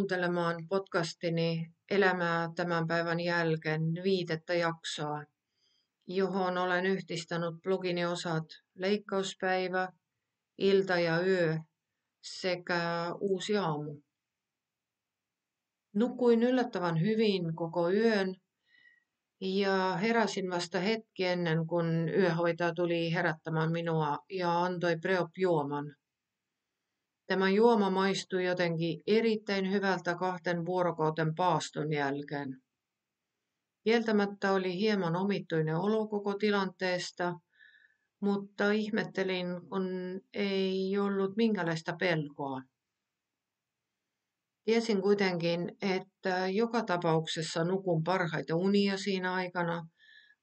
kuuntelemaan podcastini Elämää tämän päivän jälkeen 5. jaksoa, johon olen yhdistänyt blogini osat leikkauspäivä, ilta ja yö sekä uusi aamu. Nukuin yllättävän hyvin koko yön ja heräsin vasta hetki ennen kuin yöhoitaja tuli herättämään minua ja antoi Preop-juoman. Tämä juoma maistui jotenkin erittäin hyvältä 2 vuorokauden paaston jälkeen. Kieltämättä oli hieman omituinen olo koko tilanteesta, mutta ihmettelin, kun ei ollut minkäänlaista pelkoa. Tiesin kuitenkin, että joka tapauksessa nukun parhaita unia siinä aikana,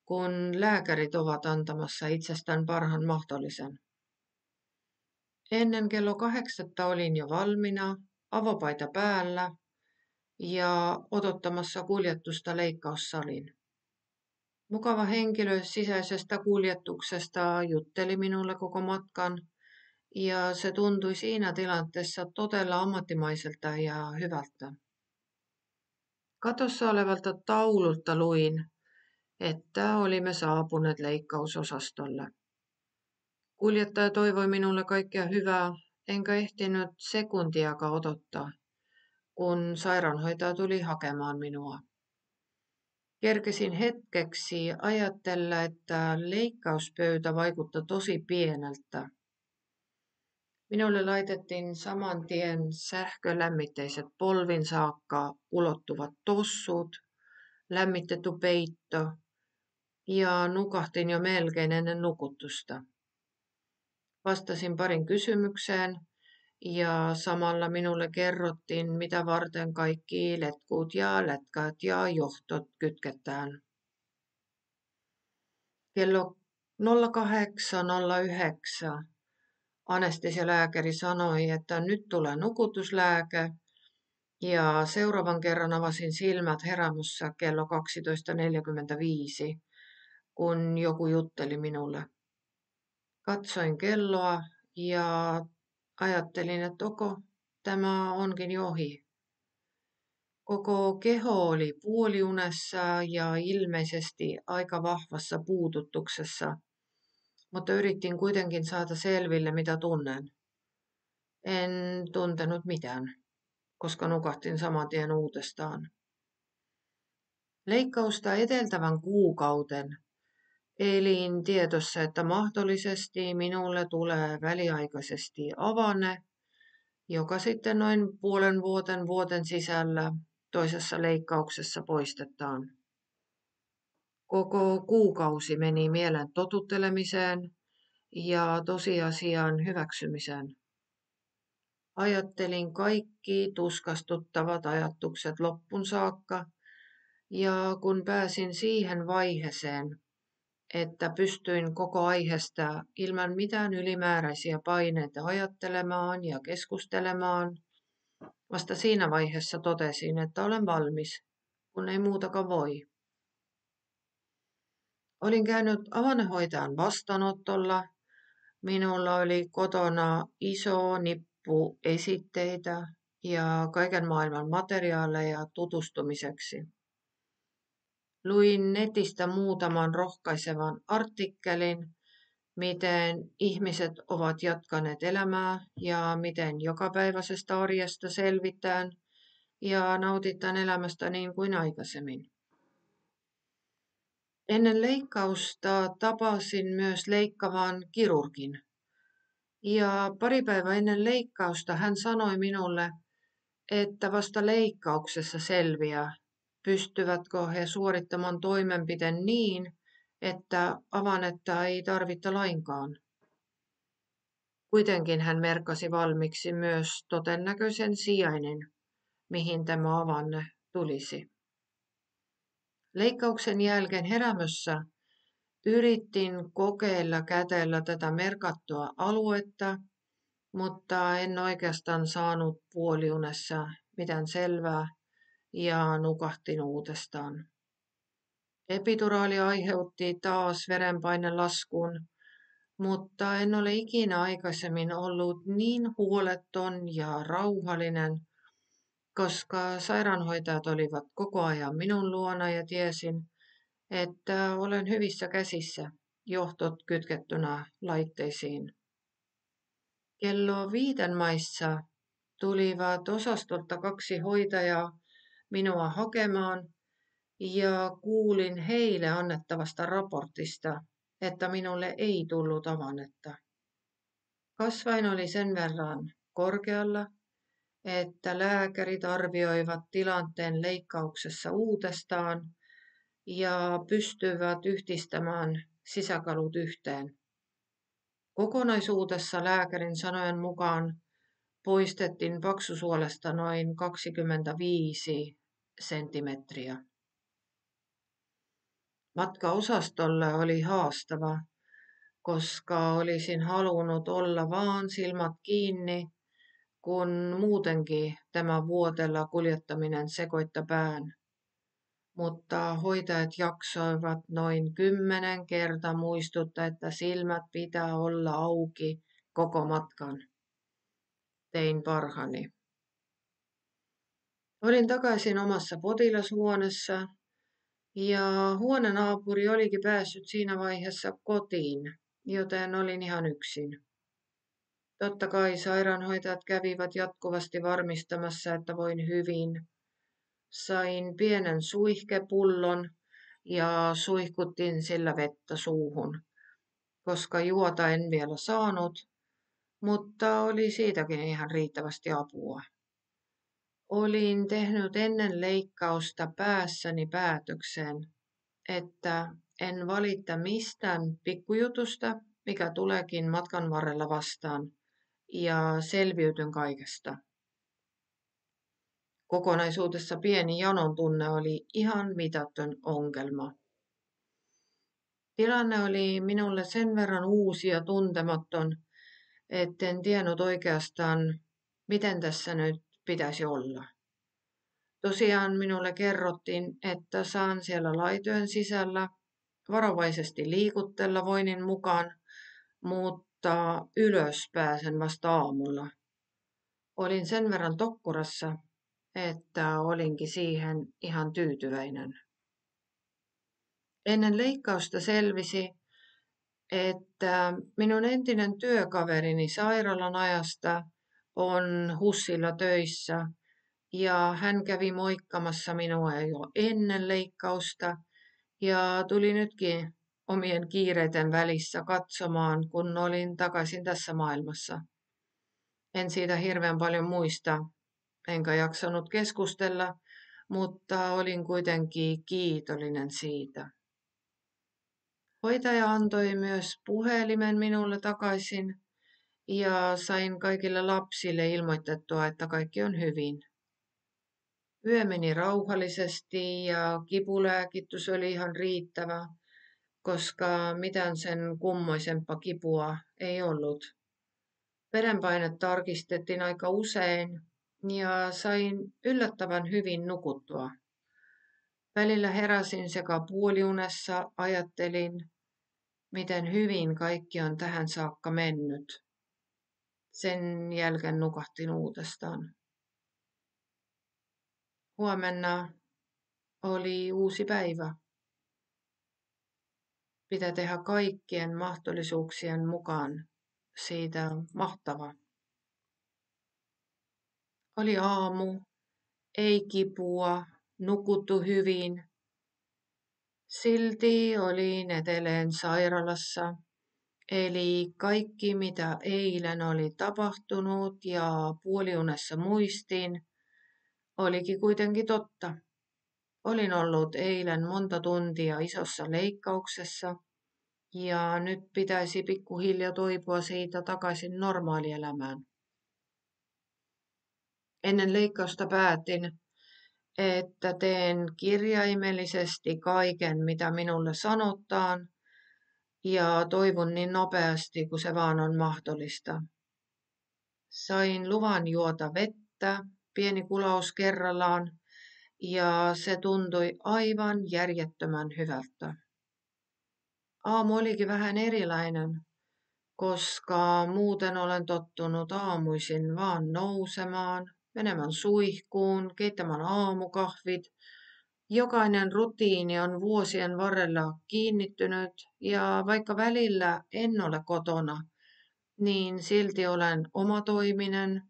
kun lääkärit ovat antamassa itsestään parhaan mahdollisen. Ennen kello 8 olin jo valmiina, avopaita päällä ja odottamassa kuljetusta leikkaussaliin. Mukava henkilö sisäisestä kuljetuksesta jutteli minulle koko matkan ja se tuntui siinä tilanteessa todella ammattimaiselta ja hyvältä. Katossa olevalta taululta luin, että olimme saapuneet leikkausosastolle. Kuljettaja toivoi minulle kaikkea hyvää, enkä ehtinyt sekuntiakaan odottaa, kun sairaanhoitaja tuli hakemaan minua. Kerkesin hetkeksi ajatella, että leikkauspöytä vaikutti tosi pieneltä. Minulle laitettiin saman tien sähkölämmitteiset polvin saakka ulottuvat tossut, lämmitetty peitto ja nukahtin jo melkein ennen nukutusta. Vastasin parin kysymykseen ja samalla minulle kerrottiin, mitä varten kaikki letkut ja lätkät ja johtot kytketään. Kello 08.09 anestesialääkäri sanoi, että nyt tulee nukutuslääke ja seuraavan kerran avasin silmät herämössä kello 12.45, kun joku jutteli minulle. Katsoin kelloa ja ajattelin, että tämä onkin jo ohi. Koko keho oli puoliunessa ja ilmeisesti aika vahvassa puututuksessa, mutta yritin kuitenkin saada selville, mitä tunnen. En tuntenut mitään, koska nukahtin saman tien uudestaan. Leikkausta edeltävän kuukauden elin tietossa, että mahdollisesti minulle tulee väliaikaisesti avanne, joka sitten noin puolen vuoden sisällä toisessa leikkauksessa poistetaan. Koko kuukausi meni mielen totuttelemiseen ja tosiasian hyväksymiseen. Ajattelin kaikki tuskastuttavat ajatukset loppun saakka ja kun pääsin siihen vaiheeseen, että pystyin koko aiheesta ilman mitään ylimääräisiä paineita ajattelemaan ja keskustelemaan, vasta siinä vaiheessa totesin, että olen valmis, kun ei muutakaan voi. Olin käynyt avannehoitajan vastaanotolla. Minulla oli kotona iso nippu esitteitä ja kaiken maailman materiaaleja tutustumiseksi. Luin netistä muutaman rohkaisevan artikkelin, miten ihmiset ovat jatkaneet elämää ja miten jokapäiväisestä arjesta selvitään ja nautitaan elämästä niin kuin aikaisemmin. Ennen leikkausta tapasin myös leikkavan kirurgin. Ja pari päivää ennen leikkausta hän sanoi minulle, että vasta leikkauksessa selviää, pystyvätkö he suorittamaan toimenpiteen niin, että avannetta ei tarvita lainkaan. Kuitenkin hän merkasi valmiiksi myös todennäköisen sijainnin, mihin tämä avanne tulisi. Leikkauksen jälkeen herämössä yritin kokeilla kädellä tätä merkattua aluetta, mutta en oikeastaan saanut puoliunessa mitään selvää ja nukahtin uudestaan. Epiduraali aiheutti taas verenpainelaskun, mutta en ole ikinä aikaisemmin ollut niin huoleton ja rauhallinen koska sairaanhoitajat olivat koko ajan minun luona ja tiesin, että olen hyvissä käsissä, johtot kytkettynä laitteisiin. Kello 5 maissa tulivat osastolta 2 hoitajaa minua hakemaan ja kuulin heille annettavasta raportista, että minulle ei tullut avannetta. Kasvain oli sen verran korkealla, että lääkärit arvioivat tilanteen leikkauksessa uudestaan ja pystyivät yhdistämään sisäkalut yhteen. Kokonaisuudessa lääkärin sanojen mukaan poistettiin paksusuolesta noin 25 senttimetriä. Matka osastolle oli haastava, koska olisin halunnut olla vaan silmät kiinni, kun muutenkin tämä vuotella kuljettaminen sekoitta pään. Mutta hoitajat jaksoivat noin 10 kertaa muistuttaa, että silmät pitää olla auki koko matkan. Tein parhaani. Olin takaisin omassa potilashuoneessa ja huonenaapuri olikin päässyt siinä vaiheessa kotiin, joten olin ihan yksin. Totta kai sairaanhoitajat kävivät jatkuvasti varmistamassa, että voin hyvin. Sain pienen suihkepullon ja suihkutin sillä vettä suuhun, koska juota en vielä saanut, mutta oli siitäkin ihan riittävästi apua. Olin tehnyt ennen leikkausta päässäni päätöksen, että en valita mistään pikkujutusta, mikä tuleekin matkan varrella vastaan, ja selviytyn kaikesta. Kokonaisuudessa pieni janon tunne oli ihan mitätön ongelma. Tilanne oli minulle sen verran uusi ja tuntematon, etten tiennyt oikeastaan, miten tässä nyt pitäisi olla. Tosiaan minulle kerrottiin, että saan siellä laitojen sisällä varovaisesti liikutella voinnin mukaan, mutta ylös pääsen vasta aamulla. Olin sen verran tokkurassa, että olinkin siihen ihan tyytyväinen. Ennen leikkausta selvisi, että minun entinen työkaverini sairaalan ajasta on HUSilla töissä ja hän kävi moikkamassa minua jo ennen leikkausta ja tuli nytkin omien kiireiden välissä katsomaan, kun olin takaisin tässä maailmassa. En siitä hirveän paljon muista, enkä jaksanut keskustella, mutta olin kuitenkin kiitollinen siitä. Hoitaja antoi myös puhelimen minulle takaisin ja sain kaikille lapsille ilmoitettua, että kaikki on hyvin. Yö meni rauhallisesti ja kipulääkitys oli ihan riittävä, koska mitään sen kummoisempaa kipua ei ollut. Verenpaine tarkistettiin aika usein ja sain yllättävän hyvin nukuttua. Välillä heräsin sekä puoliunessa, ajattelin, miten hyvin kaikki on tähän saakka mennyt. Sen jälkeen nukahtin uudestaan. Huomenna oli uusi päivä. Pitää tehdä kaikkien mahdollisuuksien mukaan siitä mahtava. Oli aamu, ei kipua, nukuttu hyvin. Silti olin edelleen sairaalassa, eli kaikki mitä eilen oli tapahtunut ja puoliunessa muistin, olikin kuitenkin totta. Olin ollut eilen monta tuntia isossa leikkauksessa ja nyt pitäisi pikkuhiljaa toipua siitä takaisin normaalielämään. Ennen leikkausta päätin, että teen kirjaimellisesti kaiken, mitä minulle sanotaan, ja toivon niin nopeasti kuin se vaan on mahdollista. Sain luvan juota vettä, pieni kulaus kerrallaan, ja se tuntui aivan järjettömän hyvältä. Aamu olikin vähän erilainen, koska muuten olen tottunut aamuisin vaan nousemaan, menemään suihkuun, keittämään aamukahvit. Jokainen rutiini on vuosien varrella kiinnittynyt ja vaikka välillä en ole kotona, niin silti olen omatoiminen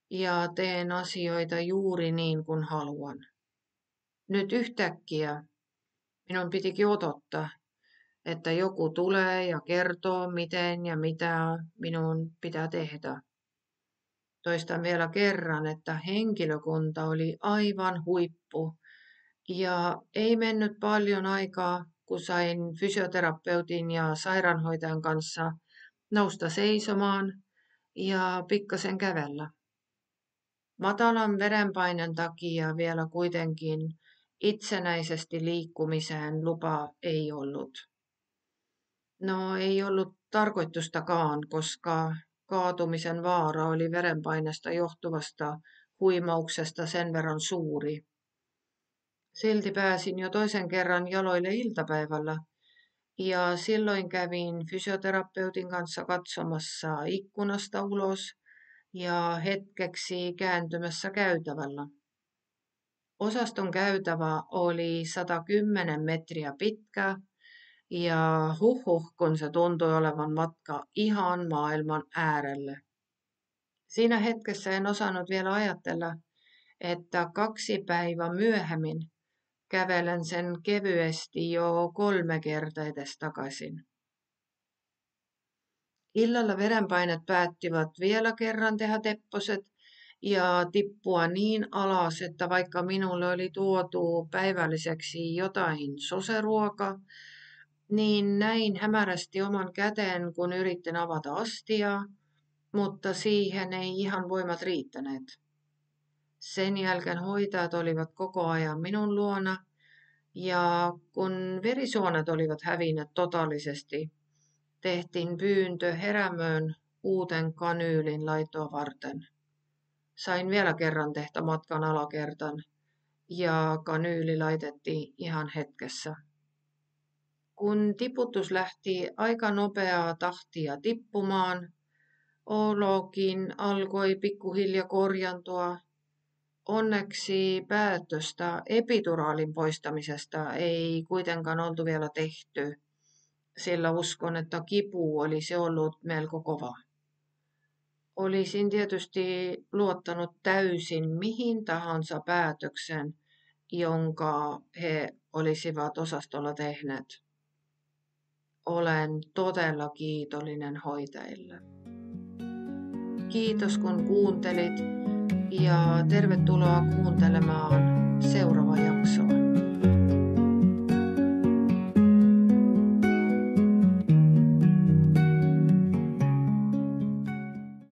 ja teen asioita juuri niin kuin haluan. Nyt yhtäkkiä minun pitikin odottaa, että joku tulee ja kertoo, miten ja mitä minun pitää tehdä. Toistan vielä kerran, että henkilökunta oli aivan huippu ja ei mennyt paljon aikaa, kun sain fysioterapeutin ja sairaanhoitajan kanssa nousta seisomaan ja pikkasen kävellä. Matalan verenpaineen takia vielä kuitenkin itsenäisesti liikkumiseen lupa ei ollut. No ei ollut tarkoitustakaan, koska kaatumisen vaara oli verenpaineesta johtuvasta huimauksesta sen verran suuri. Silti pääsin jo toisen kerran jaloille iltapäivällä ja silloin kävin fysioterapeutin kanssa katsomassa ikkunasta ulos ja hetkeksi kääntymässä käytävällä. Osaston käytävä oli 110 metriä pitkä ja kun se tuntui olevan matka ihan maailman äärelle. Siinä hetkessä en osannut vielä ajatella, että 2 päivää myöhemmin kävelen sen kevyesti jo 3 kertaa edes takaisin. Illalla verenpainet päättivät vielä kerran tehdä tepposet ja tippua niin alas, että vaikka minulle oli tuotu päivälliseksi jotain soseruokaa, niin näin hämärästi oman käteen, kun yritin avata astiaa, mutta siihen ei ihan voimat riittäneet. Sen jälkeen hoitajat olivat koko ajan minun luona, ja kun verisuonet olivat hävinneet totaalisesti, tehtiin pyyntö Herämöön uuden kanyylin laittoa varten. Sain vielä kerran tehdä matkan alakertan, ja kanyyli laitettiin ihan hetkessä. Kun tiputus lähti aika nopeaa tahtia tippumaan, olokin alkoi pikkuhiljaa korjantua. Onneksi päätöstä epiduraalin poistamisesta ei kuitenkaan oltu vielä tehty, sillä uskon, että kipu olisi ollut melko kova. Olisin tietysti luottanut täysin mihin tahansa päätöksen, jonka he olisivat osastolla tehneet. Olen todella kiitollinen hoitajille. Kiitos kun kuuntelit ja tervetuloa kuuntelemaan seuraava jakso.